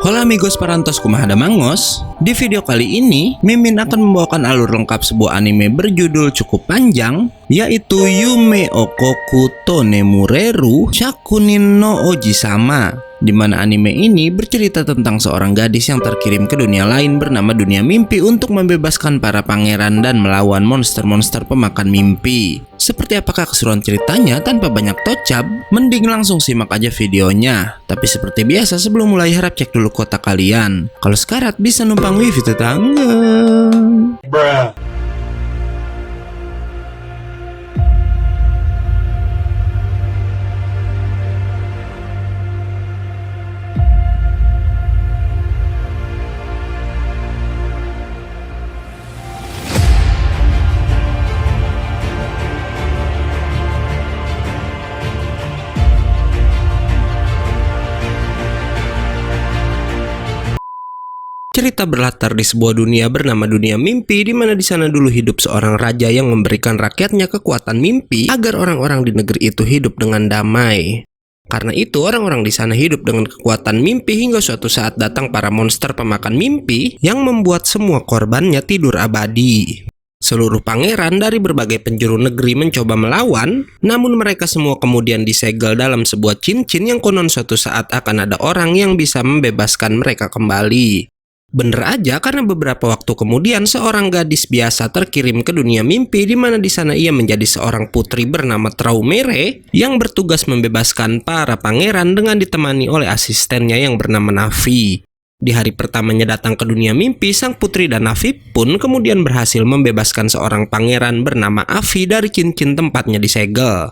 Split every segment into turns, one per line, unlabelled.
Hola amigos parantos kumaha mangos. Di video kali ini, Mimin akan membawakan alur lengkap sebuah anime berjudul cukup panjang, yaitu Yume Okoku Tonemureru Shakunin no Oji-sama, di mana anime ini bercerita tentang seorang gadis yang terkirim ke dunia lain bernama dunia mimpi untuk membebaskan para pangeran dan melawan monster-monster pemakan mimpi. Seperti apakah keseruan ceritanya tanpa banyak tocap? Mending langsung simak aja videonya. Tapi seperti biasa sebelum mulai harap cek dulu kota kalian. Kalau sekarat bisa numpang wifi tetangga. Bruh. Cerita berlatar di sebuah dunia bernama dunia mimpi, di mana di sana dulu hidup seorang raja yang memberikan rakyatnya kekuatan mimpi agar orang-orang di negeri itu hidup dengan damai. Karena itu orang-orang di sana hidup dengan kekuatan mimpi hingga suatu saat datang para monster pemakan mimpi yang membuat semua korbannya tidur abadi. Seluruh pangeran dari berbagai penjuru negeri mencoba melawan, namun mereka semua kemudian disegel dalam sebuah cincin yang konon suatu saat akan ada orang yang bisa membebaskan mereka kembali. Bener aja, karena beberapa waktu kemudian seorang gadis biasa terkirim ke dunia mimpi, di mana di sana ia menjadi seorang putri bernama Traumere yang bertugas membebaskan para pangeran dengan ditemani oleh asistennya yang bernama Navi. Di hari pertamanya datang ke dunia mimpi, sang putri dan Navi pun kemudian berhasil membebaskan seorang pangeran bernama Avi dari cincin tempatnya disegel.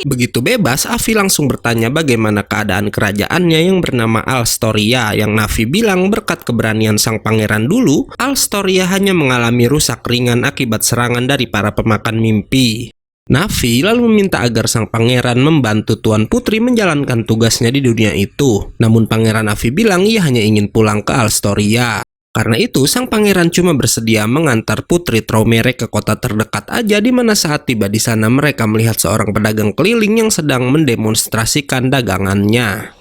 Begitu bebas, Avi langsung bertanya bagaimana keadaan kerajaannya yang bernama Alstoria, yang Navi bilang berkat keberanian sang pangeran dulu, Alstoria hanya mengalami rusak ringan akibat serangan dari para pemakan mimpi. Navi lalu meminta agar sang pangeran membantu Tuan Putri menjalankan tugasnya di dunia itu. Namun pangeran Navi bilang ia hanya ingin pulang ke Alstoria. Karena itu, sang pangeran cuma bersedia mengantar putri Traumere ke kota terdekat aja, di mana saat tiba di sana mereka melihat seorang pedagang keliling yang sedang mendemonstrasikan dagangannya.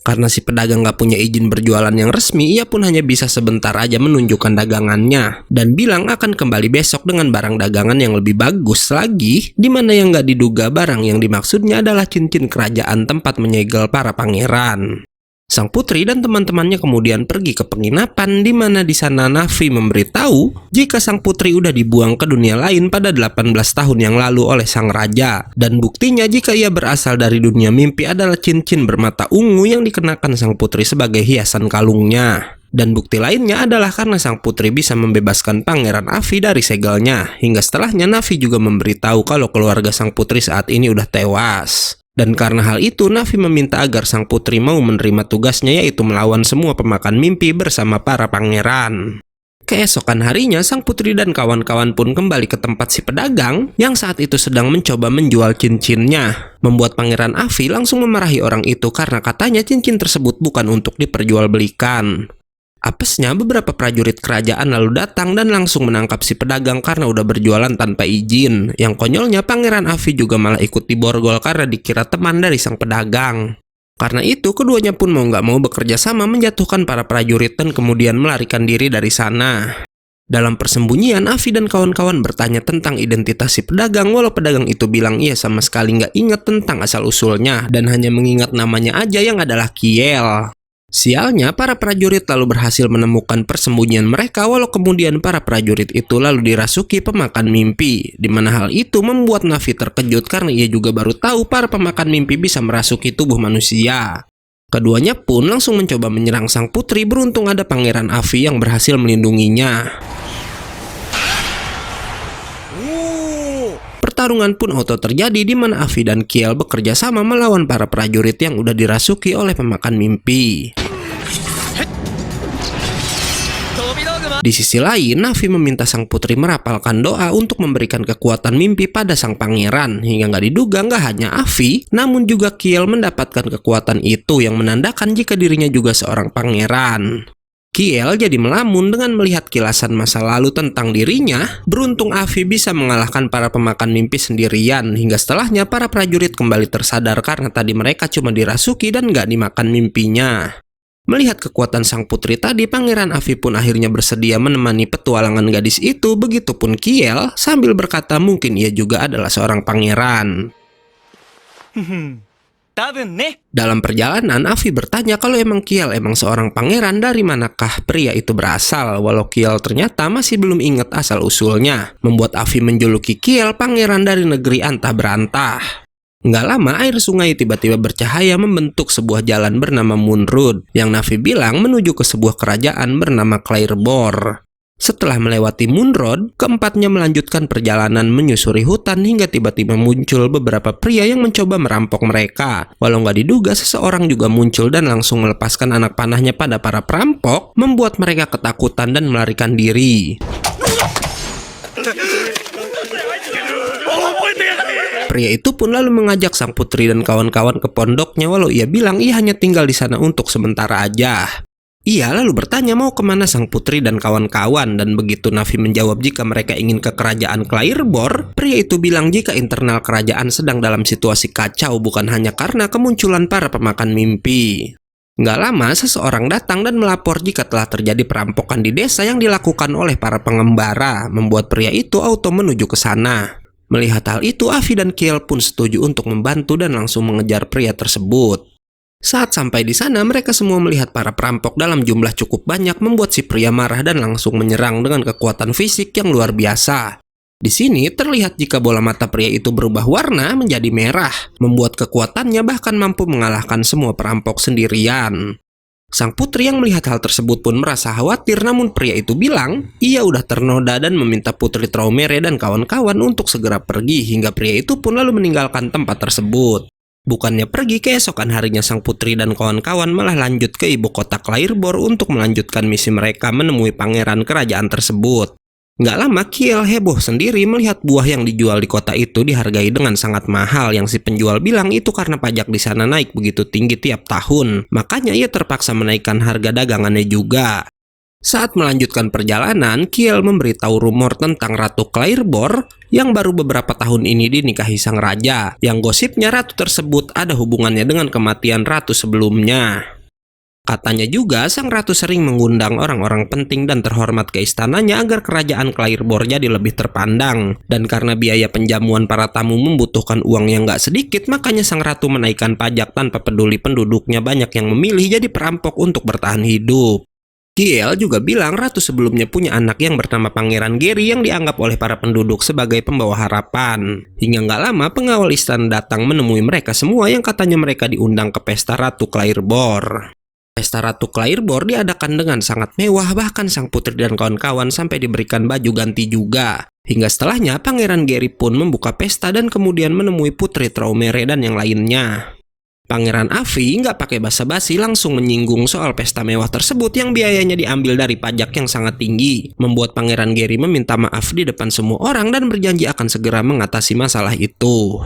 Karena si pedagang gak punya izin berjualan yang resmi, ia pun hanya bisa sebentar aja menunjukkan dagangannya dan bilang akan kembali besok dengan barang dagangan yang lebih bagus lagi, dimana yang gak diduga barang yang dimaksudnya adalah cincin kerajaan tempat menyegel para pangeran. Sang putri dan teman-temannya kemudian pergi ke penginapan, di mana di sana Navi memberitahu jika sang putri udah dibuang ke dunia lain pada 18 tahun yang lalu oleh sang raja, dan buktinya jika ia berasal dari dunia mimpi adalah cincin bermata ungu yang dikenakan sang putri sebagai hiasan kalungnya. Dan bukti lainnya adalah karena sang putri bisa membebaskan pangeran Avi dari segelnya, hingga setelahnya Navi juga memberitahu kalau keluarga sang putri saat ini udah tewas. Dan karena hal itu, Navi meminta agar sang putri mau menerima tugasnya, yaitu melawan semua pemakan mimpi bersama para pangeran. Keesokan harinya, sang putri dan kawan-kawan pun kembali ke tempat si pedagang yang saat itu sedang mencoba menjual cincinnya. Membuat pangeran Avi langsung memarahi orang itu karena katanya cincin tersebut bukan untuk diperjualbelikan. Apesnya, beberapa prajurit kerajaan lalu datang dan langsung menangkap si pedagang karena udah berjualan tanpa izin. Yang konyolnya, pangeran Avi juga malah ikut diborgol karena dikira teman dari sang pedagang. Karena itu, keduanya pun mau nggak mau bekerja sama menjatuhkan para prajurit dan kemudian melarikan diri dari sana. Dalam persembunyian, Avi dan kawan-kawan bertanya tentang identitas si pedagang, walau pedagang itu bilang ia sama sekali nggak ingat tentang asal-usulnya dan hanya mengingat namanya aja yang adalah Kiel. Sialnya, para prajurit lalu berhasil menemukan persembunyian mereka, walau kemudian para prajurit itu lalu dirasuki pemakan mimpi, di mana hal itu membuat Navi terkejut karena ia juga baru tahu para pemakan mimpi bisa merasuki tubuh manusia. Keduanya pun langsung mencoba menyerang sang putri, beruntung ada pangeran Avi yang berhasil melindunginya. Pertarungan pun auto terjadi, di mana Avi dan Kiel bekerja sama melawan para prajurit yang udah dirasuki oleh pemakan mimpi. Di sisi lain, Na'vi meminta sang putri merapalkan doa untuk memberikan kekuatan mimpi pada sang pangeran. Hingga nggak diduga nggak hanya Avi, namun juga Kiel mendapatkan kekuatan itu yang menandakan jika dirinya juga seorang pangeran. Kiel jadi melamun dengan melihat kilasan masa lalu tentang dirinya. Beruntung Avi bisa mengalahkan para pemakan mimpi sendirian. Hingga setelahnya para prajurit kembali tersadar karena tadi mereka cuma dirasuki dan nggak dimakan mimpinya. Melihat kekuatan sang putri tadi, Pangeran Avi pun akhirnya bersedia menemani petualangan gadis itu. Begitupun Kiel sambil berkata mungkin ia juga adalah seorang pangeran. Dalam perjalanan, Avi bertanya kalau emang Kiel emang seorang pangeran, dari manakah pria itu berasal. Walau Kiel ternyata masih belum ingat asal-usulnya, membuat Avi menjuluki Kiel pangeran dari negeri antah berantah. Nggak lama, air sungai tiba-tiba bercahaya membentuk sebuah jalan bernama Moon Road, yang Na'vi bilang menuju ke sebuah kerajaan bernama Clairbor. Setelah melewati Moon Road, keempatnya melanjutkan perjalanan menyusuri hutan hingga tiba-tiba muncul beberapa pria yang mencoba merampok mereka. Walau nggak diduga, seseorang juga muncul dan langsung melepaskan anak panahnya pada para perampok, membuat mereka ketakutan dan melarikan diri. Pria itu pun lalu mengajak sang putri dan kawan-kawan ke pondoknya, walau ia bilang ia hanya tinggal di sana untuk sementara aja. Ia lalu bertanya mau kemana sang putri dan kawan-kawan, dan begitu Na'vi menjawab jika mereka ingin ke kerajaan Clairbor, pria itu bilang jika internal kerajaan sedang dalam situasi kacau bukan hanya karena kemunculan para pemakan mimpi. Nggak lama, seseorang datang dan melapor jika telah terjadi perampokan di desa yang dilakukan oleh para pengembara, membuat pria itu auto menuju ke sana. Melihat hal itu, Avi dan Kiel pun setuju untuk membantu dan langsung mengejar pria tersebut. Saat sampai di sana, mereka semua melihat para perampok dalam jumlah cukup banyak, membuat si pria marah dan langsung menyerang dengan kekuatan fisik yang luar biasa. Di sini terlihat jika bola mata pria itu berubah warna menjadi merah, membuat kekuatannya bahkan mampu mengalahkan semua perampok sendirian. Sang putri yang melihat hal tersebut pun merasa khawatir, namun pria itu bilang ia udah ternoda dan meminta putri Traumere dan kawan-kawan untuk segera pergi, hingga pria itu pun lalu meninggalkan tempat tersebut. Bukannya pergi, keesokan harinya sang putri dan kawan-kawan malah lanjut ke ibu kota Clairbor untuk melanjutkan misi mereka menemui pangeran kerajaan tersebut. Nggak lama, Kiel heboh sendiri melihat buah yang dijual di kota itu dihargai dengan sangat mahal, yang si penjual bilang itu karena pajak di sana naik begitu tinggi tiap tahun. Makanya ia terpaksa menaikkan harga dagangannya juga. Saat melanjutkan perjalanan, Kiel memberitahu rumor tentang Ratu Clairbor yang baru beberapa tahun ini dinikahi sang raja, yang gosipnya ratu tersebut ada hubungannya dengan kematian ratu sebelumnya. Katanya juga sang ratu sering mengundang orang-orang penting dan terhormat ke istananya agar kerajaan Clairbor jadi lebih terpandang. Dan karena biaya penjamuan para tamu membutuhkan uang yang gak sedikit, makanya sang ratu menaikkan pajak tanpa peduli penduduknya banyak yang memilih jadi perampok untuk bertahan hidup. Kiel juga bilang ratu sebelumnya punya anak yang bernama Pangeran Geri yang dianggap oleh para penduduk sebagai pembawa harapan. Hingga gak lama, pengawal istana datang menemui mereka semua yang katanya mereka diundang ke pesta Ratu Clairbor. Pesta Ratu Clairbor diadakan dengan sangat mewah, bahkan sang putri dan kawan-kawan sampai diberikan baju ganti juga. Hingga setelahnya, Pangeran Geri pun membuka pesta dan kemudian menemui putri Traumere dan yang lainnya. Pangeran Avi nggak pakai basa-basi langsung menyinggung soal pesta mewah tersebut yang biayanya diambil dari pajak yang sangat tinggi, membuat Pangeran Geri meminta maaf di depan semua orang dan berjanji akan segera mengatasi masalah itu.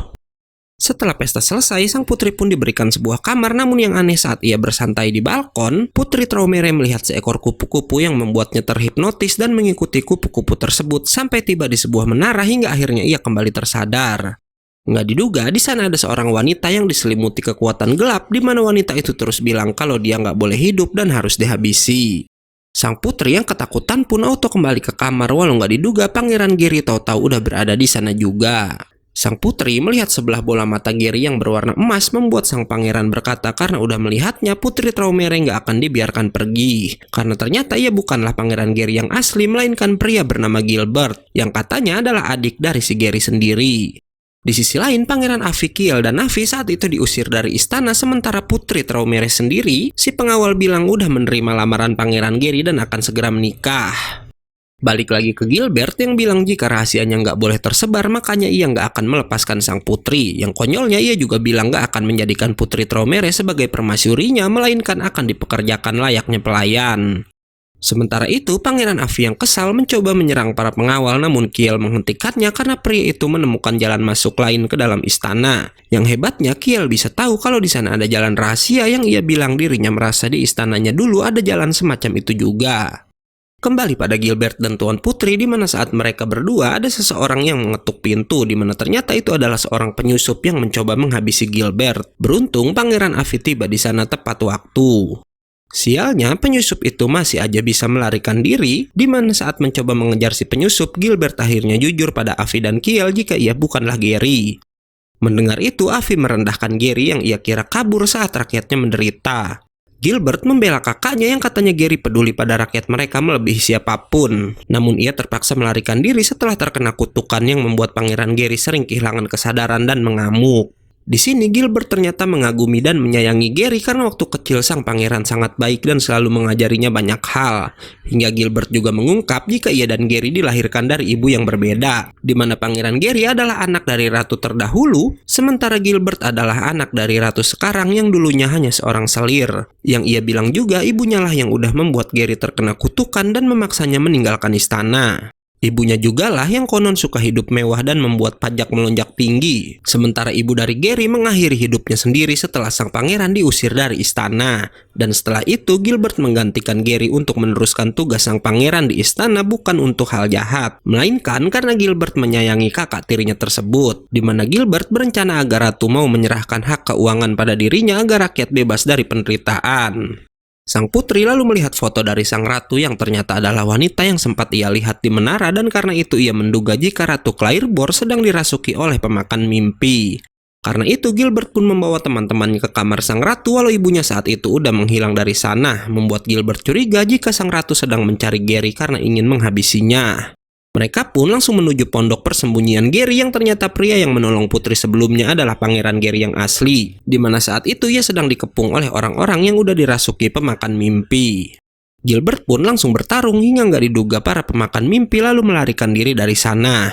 Setelah pesta selesai, sang putri pun diberikan sebuah kamar, namun yang aneh saat ia bersantai di balkon, putri Traumere melihat seekor kupu-kupu yang membuatnya terhipnotis dan mengikuti kupu-kupu tersebut sampai tiba di sebuah menara hingga akhirnya ia kembali tersadar. Nggak diduga, di sana ada seorang wanita yang diselimuti kekuatan gelap, di mana wanita itu terus bilang kalau dia nggak boleh hidup dan harus dihabisi. Sang putri yang ketakutan pun auto kembali ke kamar, walau nggak diduga Pangeran Geri tahu-tahu udah berada di sana juga. Sang putri melihat sebelah bola mata Geri yang berwarna emas, membuat sang pangeran berkata karena udah melihatnya putri Traumere nggak akan dibiarkan pergi. Karena ternyata ia bukanlah Pangeran Geri yang asli, melainkan pria bernama Gilbert, yang katanya adalah adik dari si Geri sendiri. Di sisi lain, Pangeran Avi, Kiel, dan Na'vi saat itu diusir dari istana, sementara putri Traumere sendiri, si pengawal bilang udah menerima lamaran Pangeran Geri dan akan segera menikah. Balik lagi ke Gilbert yang bilang jika rahasianya nggak boleh tersebar, makanya ia nggak akan melepaskan sang putri. Yang konyolnya, ia juga bilang nggak akan menjadikan putri Traumere sebagai permasyurinya, melainkan akan dipekerjakan layaknya pelayan. Sementara itu, Pangeran Afi yang kesal mencoba menyerang para pengawal, namun Kiel menghentikannya karena pria itu menemukan jalan masuk lain ke dalam istana. Yang hebatnya, Kiel bisa tahu kalau di sana ada jalan rahasia yang ia bilang dirinya merasa di istananya dulu ada jalan semacam itu juga. Kembali pada Gilbert dan Tuan Putri, di mana saat mereka berdua ada seseorang yang mengetuk pintu, di mana ternyata itu adalah seorang penyusup yang mencoba menghabisi Gilbert. Beruntung Pangeran Afi tiba di sana tepat waktu. Sialnya, penyusup itu masih aja bisa melarikan diri, di mana saat mencoba mengejar si penyusup, Gilbert akhirnya jujur pada Afi dan Kiel jika ia bukanlah Gary. Mendengar itu, Afi merendahkan Gary yang ia kira kabur saat rakyatnya menderita. Gilbert membela kakaknya yang katanya Gary peduli pada rakyat mereka melebihi siapapun. Namun ia terpaksa melarikan diri setelah terkena kutukan yang membuat Pangeran Gary sering kehilangan kesadaran dan mengamuk. Di sini Gilbert ternyata mengagumi dan menyayangi Gary karena waktu kecil sang pangeran sangat baik dan selalu mengajarinya banyak hal. Hingga Gilbert juga mengungkap jika ia dan Gary dilahirkan dari ibu yang berbeda, di mana Pangeran Gary adalah anak dari ratu terdahulu, sementara Gilbert adalah anak dari ratu sekarang yang dulunya hanya seorang selir. Yang ia bilang juga ibunya lah yang udah membuat Gary terkena kutukan dan memaksanya meninggalkan istana. Ibunya juga lah yang konon suka hidup mewah dan membuat pajak melonjak tinggi. Sementara ibu dari Gary mengakhiri hidupnya sendiri setelah sang pangeran diusir dari istana. Dan setelah itu Gilbert menggantikan Gary untuk meneruskan tugas sang pangeran di istana bukan untuk hal jahat, melainkan karena Gilbert menyayangi kakak tirinya tersebut. Di mana Gilbert berencana agar ratu mau menyerahkan hak keuangan pada dirinya agar rakyat bebas dari penderitaan. Sang putri lalu melihat foto dari sang ratu yang ternyata adalah wanita yang sempat ia lihat di menara, dan karena itu ia menduga jika Ratu Clairbor sedang dirasuki oleh pemakan mimpi. Karena itu Gilbert pun membawa teman-temannya ke kamar sang ratu walau ibunya saat itu udah menghilang dari sana, membuat Gilbert curiga jika sang ratu sedang mencari Gary karena ingin menghabisinya. Mereka pun langsung menuju pondok persembunyian Gary yang ternyata pria yang menolong putri sebelumnya adalah Pangeran Gary yang asli, di mana saat itu ia sedang dikepung oleh orang-orang yang udah dirasuki pemakan mimpi. Gilbert pun langsung bertarung hingga nggak diduga para pemakan mimpi lalu melarikan diri dari sana.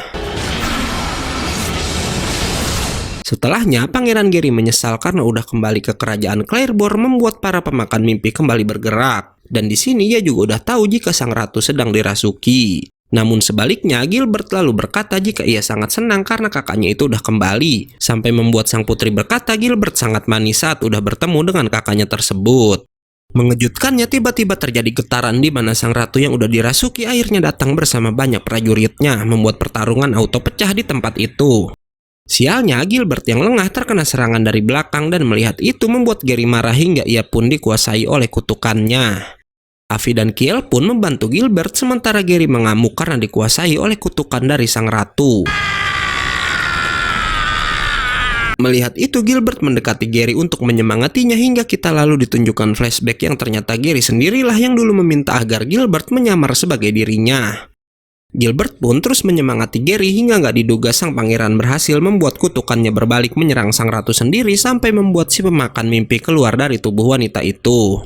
Setelahnya, Pangeran Gary menyesal karena udah kembali ke kerajaan Clairbor membuat para pemakan mimpi kembali bergerak. Dan di sini ia juga udah tahu jika sang ratu sedang dirasuki. Namun sebaliknya, Gilbert lalu berkata jika ia sangat senang karena kakaknya itu udah kembali. Sampai membuat sang putri berkata Gilbert sangat manis saat udah bertemu dengan kakaknya tersebut. Mengejutkannya, tiba-tiba terjadi getaran di mana sang ratu yang udah dirasuki akhirnya datang bersama banyak prajuritnya, membuat pertarungan auto pecah di tempat itu. Sialnya, Gilbert yang lengah terkena serangan dari belakang dan melihat itu membuat Gary marah hingga ia pun dikuasai oleh kutukannya. Afi dan Kiel pun membantu Gilbert sementara Gary mengamuk karena dikuasai oleh kutukan dari sang ratu. Melihat itu Gilbert mendekati Gary untuk menyemangatinya hingga kita lalu ditunjukkan flashback yang ternyata Gary sendirilah yang dulu meminta agar Gilbert menyamar sebagai dirinya. Gilbert pun terus menyemangati Gary hingga nggak diduga sang pangeran berhasil membuat kutukannya berbalik menyerang sang ratu sendiri sampai membuat si pemakan mimpi keluar dari tubuh wanita itu.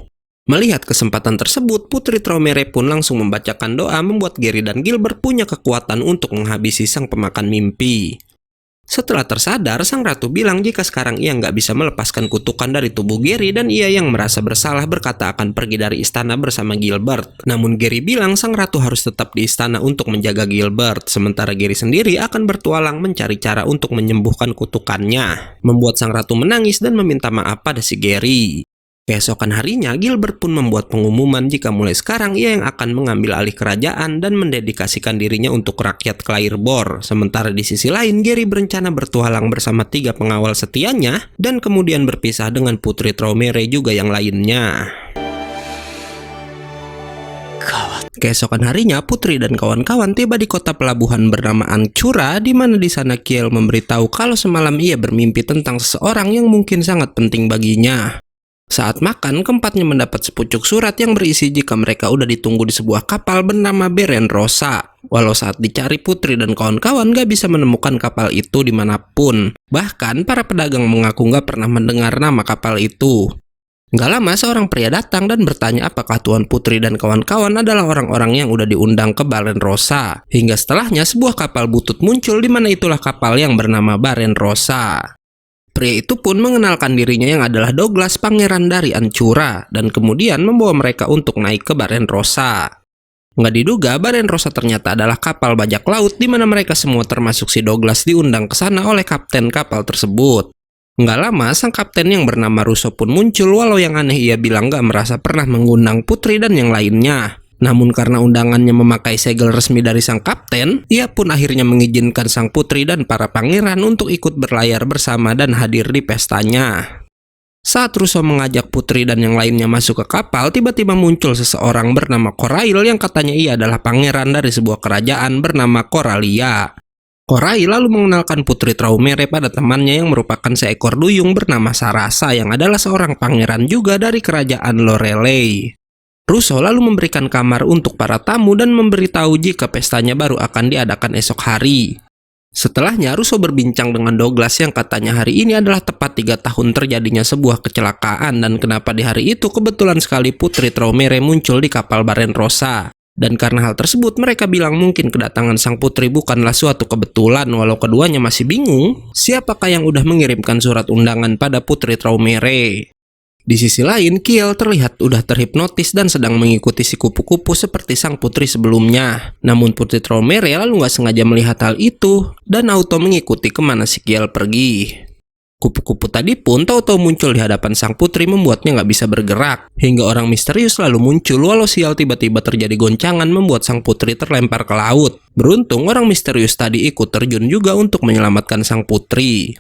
Melihat kesempatan tersebut, Putri Traumeré pun langsung membacakan doa membuat Gary dan Gilbert punya kekuatan untuk menghabisi sang pemakan mimpi. Setelah tersadar, sang ratu bilang jika sekarang ia nggak bisa melepaskan kutukan dari tubuh Gary dan ia yang merasa bersalah berkata akan pergi dari istana bersama Gilbert. Namun Gary bilang sang ratu harus tetap di istana untuk menjaga Gilbert, sementara Gary sendiri akan bertualang mencari cara untuk menyembuhkan kutukannya, membuat sang ratu menangis dan meminta maaf pada si Gary. Keesokan harinya, Gilbert pun membuat pengumuman jika mulai sekarang ia yang akan mengambil alih kerajaan dan mendedikasikan dirinya untuk rakyat Clairbor. Sementara di sisi lain, Gary berencana bertualang bersama 3 pengawal setianya dan kemudian berpisah dengan Putri Traumeré juga yang lainnya. Keesokan harinya, Putri dan kawan-kawan tiba di kota pelabuhan bernama Ancura, di mana di sana Kiel memberitahu kalau semalam ia bermimpi tentang seseorang yang mungkin sangat penting baginya. Saat makan, keempatnya mendapat sepucuk surat yang berisi jika mereka udah ditunggu di sebuah kapal bernama Beren Rosa. Walau saat dicari Putri dan kawan-kawan gak bisa menemukan kapal itu dimanapun. Bahkan para pedagang mengaku gak pernah mendengar nama kapal itu. Gak lama seorang pria datang dan bertanya apakah Tuan Putri dan kawan-kawan adalah orang-orang yang udah diundang ke Baren Rosa. Hingga setelahnya sebuah kapal butut muncul di mana itulah kapal yang bernama Baren Rosa. Pria itu pun mengenalkan dirinya yang adalah Douglas, pangeran dari Ancura, dan kemudian membawa mereka untuk naik ke Barenrosa. Nggak diduga, Barenrosa ternyata adalah kapal bajak laut di mana mereka semua termasuk si Douglas diundang ke sana oleh kapten kapal tersebut. Nggak lama, sang kapten yang bernama Russo pun muncul, walau yang aneh ia bilang nggak merasa pernah mengundang Putri dan yang lainnya. Namun karena undangannya memakai segel resmi dari sang kapten, ia pun akhirnya mengizinkan sang putri dan para pangeran untuk ikut berlayar bersama dan hadir di pestanya. Saat Russo mengajak putri dan yang lainnya masuk ke kapal, tiba-tiba muncul seseorang bernama Corail yang katanya ia adalah pangeran dari sebuah kerajaan bernama Coralia. Corail lalu mengenalkan Putri Traumere pada temannya yang merupakan seekor duyung bernama Sarasa yang adalah seorang pangeran juga dari kerajaan Lorelei. Russo lalu memberikan kamar untuk para tamu dan memberitahu jika pestanya baru akan diadakan esok hari. Setelahnya, Russo berbincang dengan Douglas yang katanya hari ini adalah tepat 3 tahun terjadinya sebuah kecelakaan dan kenapa di hari itu kebetulan sekali Putri Traumere muncul di kapal Barenrosa. Dan karena hal tersebut mereka bilang mungkin kedatangan sang putri bukanlah suatu kebetulan, walau keduanya masih bingung siapakah yang udah mengirimkan surat undangan pada Putri Traumere. Di sisi lain, Kiel terlihat udah terhipnotis dan sedang mengikuti si kupu-kupu seperti sang putri sebelumnya. Namun Putri Traumere lalu nggak sengaja melihat hal itu dan auto mengikuti kemana si Kiel pergi. Kupu-kupu tadi pun tahu-tahu muncul di hadapan sang putri membuatnya nggak bisa bergerak. Hingga orang misterius lalu muncul, walau sial tiba-tiba terjadi goncangan membuat sang putri terlempar ke laut. Beruntung orang misterius tadi ikut terjun juga untuk menyelamatkan sang putri.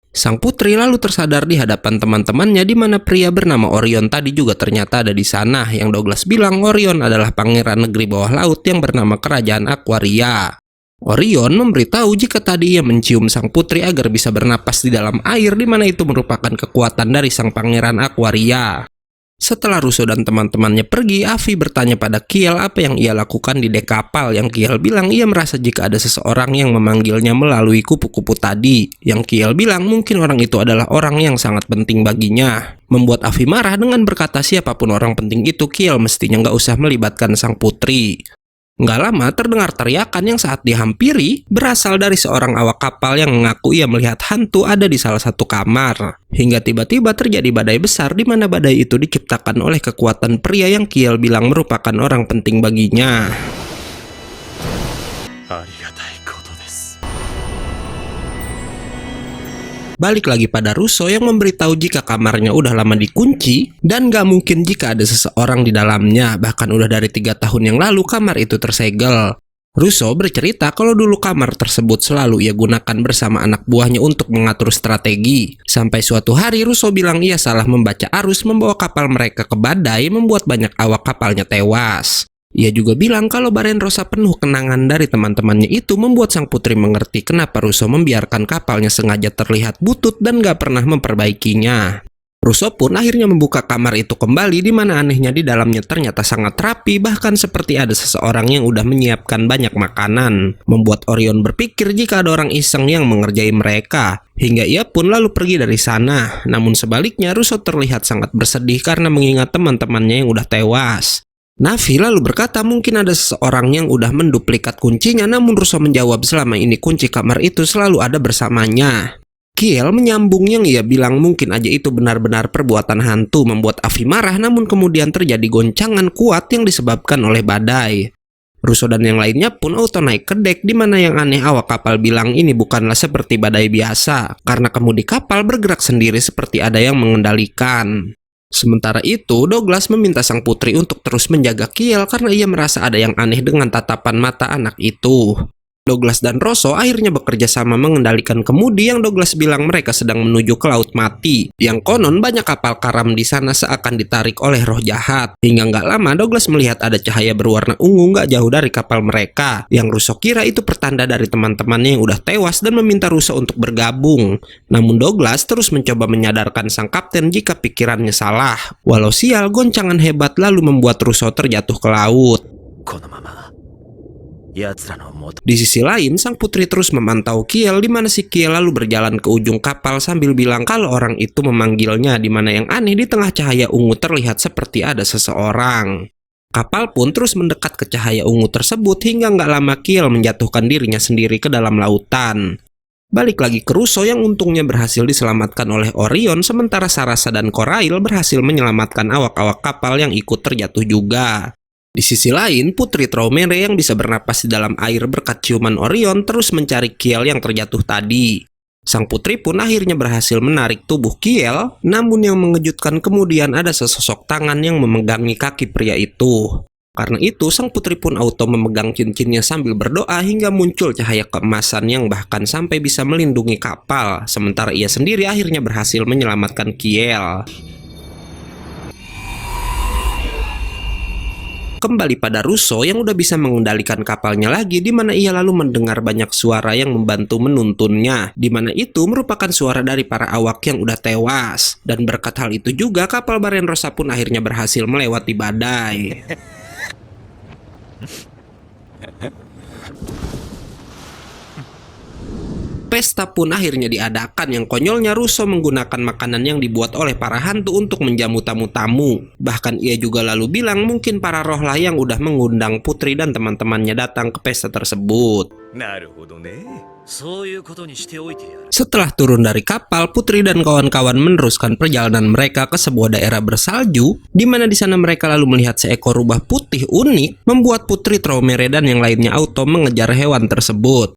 Sang putri lalu tersadar di hadapan teman-temannya di mana pria bernama Orion tadi juga ternyata ada di sana, yang Douglas bilang Orion adalah pangeran negeri bawah laut yang bernama Kerajaan Aquaria. Orion memberitahu jika tadi ia mencium sang putri agar bisa bernapas di dalam air di mana itu merupakan kekuatan dari sang pangeran Aquaria. Setelah Russo dan teman-temannya pergi, Avi bertanya pada Kiel apa yang ia lakukan di dek kapal, yang Kiel bilang ia merasa jika ada seseorang yang memanggilnya melalui kupu-kupu tadi. Yang Kiel bilang mungkin orang itu adalah orang yang sangat penting baginya. Membuat Avi marah dengan berkata siapapun orang penting itu, Kiel mestinya nggak usah melibatkan sang putri. Nggak lama terdengar teriakan yang saat dihampiri berasal dari seorang awak kapal yang mengaku ia melihat hantu ada di salah satu kamar. Hingga tiba-tiba terjadi badai besar di mana badai itu diciptakan oleh kekuatan pria yang Kiel bilang merupakan orang penting baginya. Balik lagi pada Russo yang memberitahu jika kamarnya udah lama dikunci dan gak mungkin jika ada seseorang di dalamnya, bahkan udah dari 3 tahun yang lalu kamar itu tersegel. Russo bercerita kalau dulu kamar tersebut selalu ia gunakan bersama anak buahnya untuk mengatur strategi. Sampai suatu hari Russo bilang ia salah membaca arus membawa kapal mereka ke badai membuat banyak awak kapalnya tewas. Ia juga bilang kalau Barenrosa penuh kenangan dari teman-temannya itu membuat sang putri mengerti kenapa Russo membiarkan kapalnya sengaja terlihat butut dan gak pernah memperbaikinya. Russo pun akhirnya membuka kamar itu kembali di mana anehnya di dalamnya ternyata sangat rapi, bahkan seperti ada seseorang yang udah menyiapkan banyak makanan. Membuat Orion berpikir jika ada orang iseng yang mengerjai mereka. Hingga ia pun lalu pergi dari sana. Namun sebaliknya Russo terlihat sangat bersedih karena mengingat teman-temannya yang udah tewas. Navi lalu berkata mungkin ada seseorang yang udah menduplikat kuncinya, namun Russo menjawab selama ini kunci kamar itu selalu ada bersamanya. Kiel menyambung yang ia bilang mungkin aja itu benar-benar perbuatan hantu, membuat Avi marah, namun kemudian terjadi goncangan kuat yang disebabkan oleh badai. Russo dan yang lainnya pun auto naik ke dek, di mana yang aneh awak kapal bilang ini bukanlah seperti badai biasa karena kemudi kapal bergerak sendiri seperti ada yang mengendalikan. Sementara itu, Douglas meminta sang putri untuk terus menjaga Kiel karena ia merasa ada yang aneh dengan tatapan mata anak itu. Douglas dan Russo akhirnya bekerja sama mengendalikan kemudi yang Douglas bilang mereka sedang menuju ke Laut Mati. Yang konon banyak kapal karam di sana seakan ditarik oleh roh jahat. Hingga nggak lama Douglas melihat ada cahaya berwarna ungu nggak jauh dari kapal mereka. Yang Russo kira itu pertanda dari teman-temannya yang udah tewas dan meminta Russo untuk bergabung. Namun Douglas terus mencoba menyadarkan sang kapten jika pikirannya salah. Walau sial, goncangan hebat lalu membuat Russo terjatuh ke laut. Di sisi lain, sang putri terus memantau Kiel di mana si Kiel lalu berjalan ke ujung kapal sambil bilang kalau orang itu memanggilnya, di mana yang aneh di tengah cahaya ungu terlihat seperti ada seseorang. Kapal pun terus mendekat ke cahaya ungu tersebut hingga nggak lama Kiel menjatuhkan dirinya sendiri ke dalam lautan. Balik lagi ke Russo yang untungnya berhasil diselamatkan oleh Orion, sementara Sarasa dan Corail berhasil menyelamatkan awak-awak kapal yang ikut terjatuh juga. Di sisi lain, Putri Traumere yang bisa bernapas di dalam air berkat ciuman Orion terus mencari Kiel yang terjatuh tadi. Sang putri pun akhirnya berhasil menarik tubuh Kiel, namun yang mengejutkan kemudian ada sesosok tangan yang memegangi kaki pria itu. Karena itu, sang putri pun auto memegang cincinnya sambil berdoa hingga muncul cahaya keemasan yang bahkan sampai bisa melindungi kapal, sementara ia sendiri akhirnya berhasil menyelamatkan Kiel. Kembali pada Russo yang udah bisa mengendalikan kapalnya lagi, di mana ia lalu mendengar banyak suara yang membantu menuntunnya, di mana itu merupakan suara dari para awak yang udah tewas. Dan berkat hal itu juga kapal Barenrosa pun akhirnya berhasil melewati badai. Pesta pun akhirnya diadakan, yang konyolnya Russo menggunakan makanan yang dibuat oleh para hantu untuk menjamu tamu-tamu. Bahkan ia juga lalu bilang mungkin para roh lah yang udah mengundang putri dan teman-temannya datang ke pesta tersebut. Setelah turun dari kapal, putri dan kawan-kawan meneruskan perjalanan mereka ke sebuah daerah bersalju, di mana di sana mereka lalu melihat seekor rubah putih unik, membuat Putri Traumere dan yang lainnya auto mengejar hewan tersebut.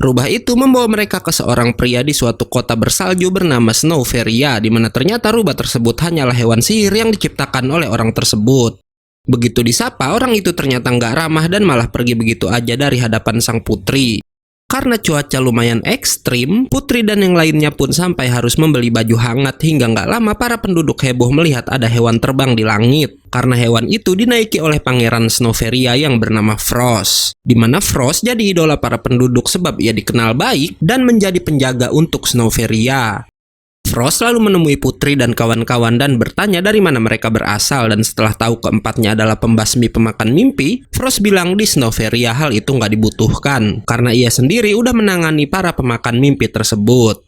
Rubah itu membawa mereka ke seorang pria di suatu kota bersalju bernama Snowferia, di mana ternyata rubah tersebut hanyalah hewan sihir yang diciptakan oleh orang tersebut. Begitu disapa, orang itu ternyata nggak ramah dan malah pergi begitu aja dari hadapan sang putri. Karena cuaca lumayan ekstrim, putri dan yang lainnya pun sampai harus membeli baju hangat, hingga nggak lama para penduduk heboh melihat ada hewan terbang di langit. Karena hewan itu dinaiki oleh pangeran Snowferia yang bernama Frost. Di mana Frost jadi idola para penduduk sebab ia dikenal baik dan menjadi penjaga untuk Snowferia. Frost lalu menemui putri dan kawan-kawan dan bertanya dari mana mereka berasal, dan setelah tahu keempatnya adalah pembasmi pemakan mimpi, Frost bilang di Snowferia hal itu nggak dibutuhkan karena ia sendiri udah menangani para pemakan mimpi tersebut.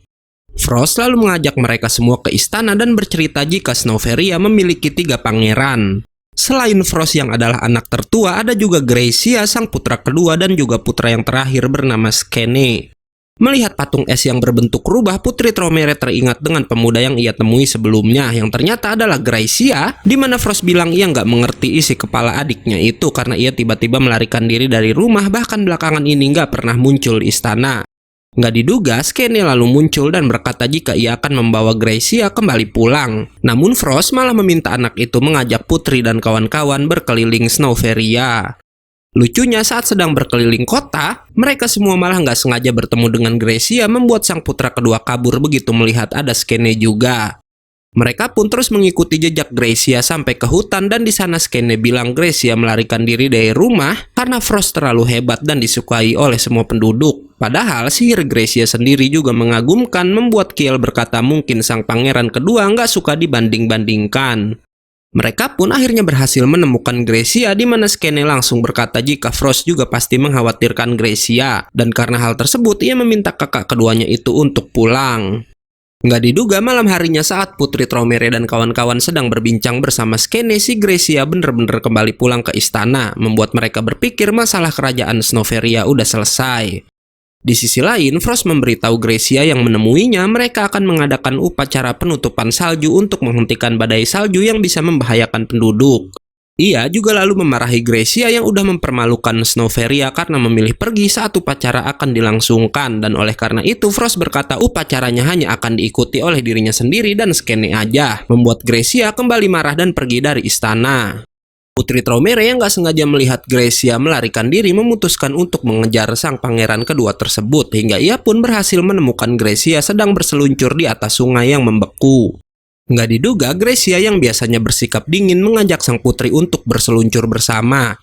Frost lalu mengajak mereka semua ke istana dan bercerita jika Snowferia memiliki 3 pangeran. Selain Frost yang adalah anak tertua, ada juga Gracia sang putra kedua dan juga putra yang terakhir bernama Skene. Melihat patung es yang berbentuk rubah, Putri Traumere teringat dengan pemuda yang ia temui sebelumnya, yang ternyata adalah Gracia, di mana Frost bilang ia nggak mengerti isi kepala adiknya itu karena ia tiba-tiba melarikan diri dari rumah, bahkan belakangan ini nggak pernah muncul di istana. Nggak diduga, Skene lalu muncul dan berkata jika ia akan membawa Gracia kembali pulang. Namun Frost malah meminta anak itu mengajak Putri dan kawan-kawan berkeliling Snowferia. Lucunya, saat sedang berkeliling kota, mereka semua malah nggak sengaja bertemu dengan Gracia, membuat sang putra kedua kabur begitu melihat ada Skene juga. Mereka pun terus mengikuti jejak Gracia sampai ke hutan, dan di sana Skene bilang Gracia melarikan diri dari rumah karena Frost terlalu hebat dan disukai oleh semua penduduk. Padahal sihir Gracia sendiri juga mengagumkan, membuat Kiel berkata mungkin sang pangeran kedua nggak suka dibanding-bandingkan. Mereka pun akhirnya berhasil menemukan Gracia, di mana Skene langsung berkata jika Frost juga pasti mengkhawatirkan Gracia, dan karena hal tersebut ia meminta kakak keduanya itu untuk pulang. Nggak diduga malam harinya saat Putri Traumere dan kawan-kawan sedang berbincang bersama Skene, si Gracia bener-bener kembali pulang ke istana, membuat mereka berpikir masalah kerajaan Snowferia udah selesai. Di sisi lain, Frost memberitahu Gracia yang menemuinya mereka akan mengadakan upacara penutupan salju untuk menghentikan badai salju yang bisa membahayakan penduduk. Ia juga lalu memarahi Gracia yang udah mempermalukan Snowferia karena memilih pergi saat upacara akan dilangsungkan, dan oleh karena itu Frost berkata upacaranya hanya akan diikuti oleh dirinya sendiri dan Skene aja, membuat Gracia kembali marah dan pergi dari istana. Putri Traumere yang gak sengaja melihat Gracia melarikan diri memutuskan untuk mengejar sang pangeran kedua tersebut, hingga ia pun berhasil menemukan Gracia sedang berseluncur di atas sungai yang membeku. Nggak diduga, Gracia yang biasanya bersikap dingin mengajak sang putri untuk berseluncur bersama.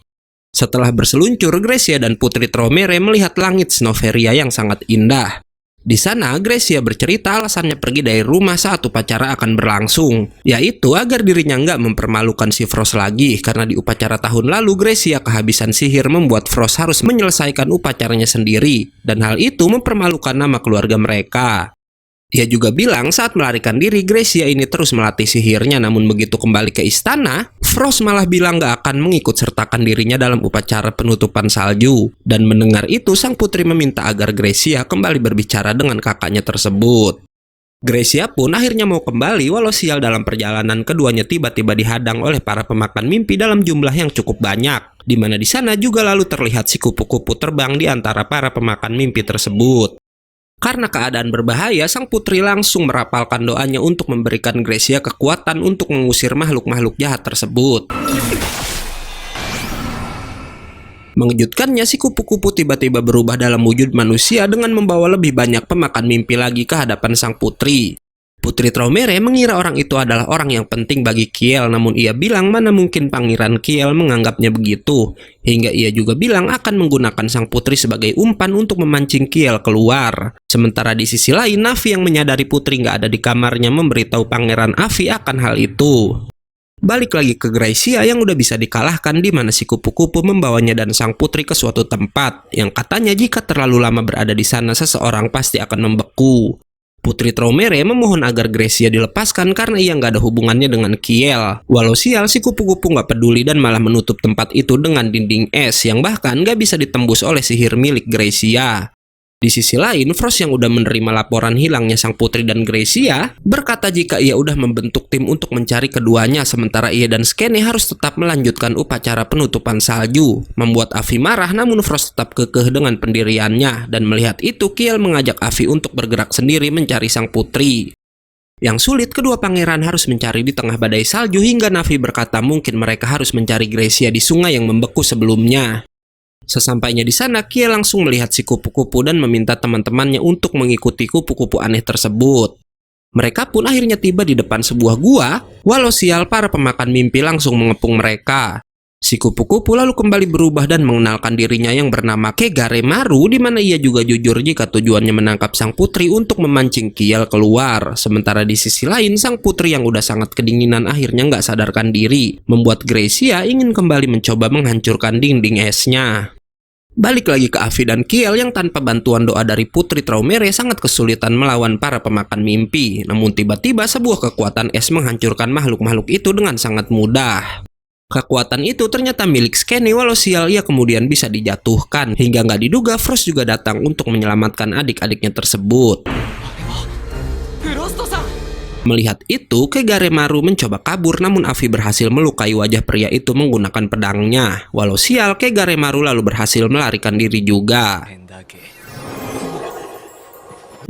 Setelah berseluncur, Gracia dan Putri Traumere melihat langit Snowferia yang sangat indah. Di sana, Gracia bercerita alasannya pergi dari rumah saat upacara akan berlangsung, yaitu agar dirinya nggak mempermalukan si Frost lagi, karena di upacara tahun lalu Gracia kehabisan sihir membuat Frost harus menyelesaikan upacaranya sendiri, dan hal itu mempermalukan nama keluarga mereka. Ia juga bilang saat melarikan diri, Gracia ini terus melatih sihirnya, namun begitu kembali ke istana, Frost malah bilang gak akan mengikut sertakan dirinya dalam upacara penutupan salju. Dan mendengar itu, sang putri meminta agar Gracia kembali berbicara dengan kakaknya tersebut. Gracia pun akhirnya mau kembali, walau sial dalam perjalanan keduanya tiba-tiba dihadang oleh para pemakan mimpi dalam jumlah yang cukup banyak. Di mana di sana juga lalu terlihat si kupu-kupu terbang di antara para pemakan mimpi tersebut. Karena keadaan berbahaya, sang putri langsung merapalkan doanya untuk memberikan Gracia kekuatan untuk mengusir makhluk-makhluk jahat tersebut. Mengejutkannya, si kupu-kupu tiba-tiba berubah dalam wujud manusia dengan membawa lebih banyak pemakan mimpi lagi ke hadapan sang putri. Putri Traumere mengira orang itu adalah orang yang penting bagi Kiel, namun ia bilang mana mungkin Pangeran Kiel menganggapnya begitu. Hingga ia juga bilang akan menggunakan sang putri sebagai umpan untuk memancing Kiel keluar. Sementara di sisi lain, Navi yang menyadari putri nggak ada di kamarnya memberitahu Pangeran Avi akan hal itu. Balik lagi ke Gracia yang udah bisa dikalahkan, di mana si kupu-kupu membawanya dan sang putri ke suatu tempat yang katanya jika terlalu lama berada di sana seseorang pasti akan membeku. Putri Traumere memohon agar Gracia dilepaskan karena ia nggak ada hubungannya dengan Kiel. Walau sial, si kupu-kupu nggak peduli dan malah menutup tempat itu dengan dinding es yang bahkan nggak bisa ditembus oleh sihir milik Gracia. Di sisi lain, Frost yang udah menerima laporan hilangnya sang putri dan Gracia berkata jika ia udah membentuk tim untuk mencari keduanya, sementara ia dan Skene harus tetap melanjutkan upacara penutupan salju. Membuat Avi marah, namun Frost tetap kekeh dengan pendiriannya, dan melihat itu Kiel mengajak Avi untuk bergerak sendiri mencari sang putri. Yang sulit, kedua pangeran harus mencari di tengah badai salju hingga Navi berkata mungkin mereka harus mencari Gracia di sungai yang membeku sebelumnya. Sesampainya di sana, Kiel langsung melihat si kupu-kupu dan meminta teman-temannya untuk mengikuti kupu-kupu aneh tersebut. Mereka pun akhirnya tiba di depan sebuah gua, walau sial para pemakan mimpi langsung mengepung mereka. Si kupu-kupu lalu kembali berubah dan mengenalkan dirinya yang bernama Kegare Maru, di mana ia juga jujur jika tujuannya menangkap sang putri untuk memancing Kiel keluar. Sementara di sisi lain, sang putri yang udah sangat kedinginan akhirnya nggak sadarkan diri, membuat Gracia ingin kembali mencoba menghancurkan dinding esnya. Balik lagi ke Avi dan Kiel yang tanpa bantuan doa dari Putri Traumere sangat kesulitan melawan para pemakan mimpi. Namun tiba-tiba sebuah kekuatan es menghancurkan makhluk-makhluk itu dengan sangat mudah. Kekuatan itu ternyata milik Skene, walau sial ia kemudian bisa dijatuhkan. Hingga nggak diduga Frost juga datang untuk menyelamatkan adik-adiknya tersebut. Melihat itu, Kegare Maru mencoba kabur, namun Avi berhasil melukai wajah pria itu menggunakan pedangnya. Walau sial, Kegare Maru lalu berhasil melarikan diri juga.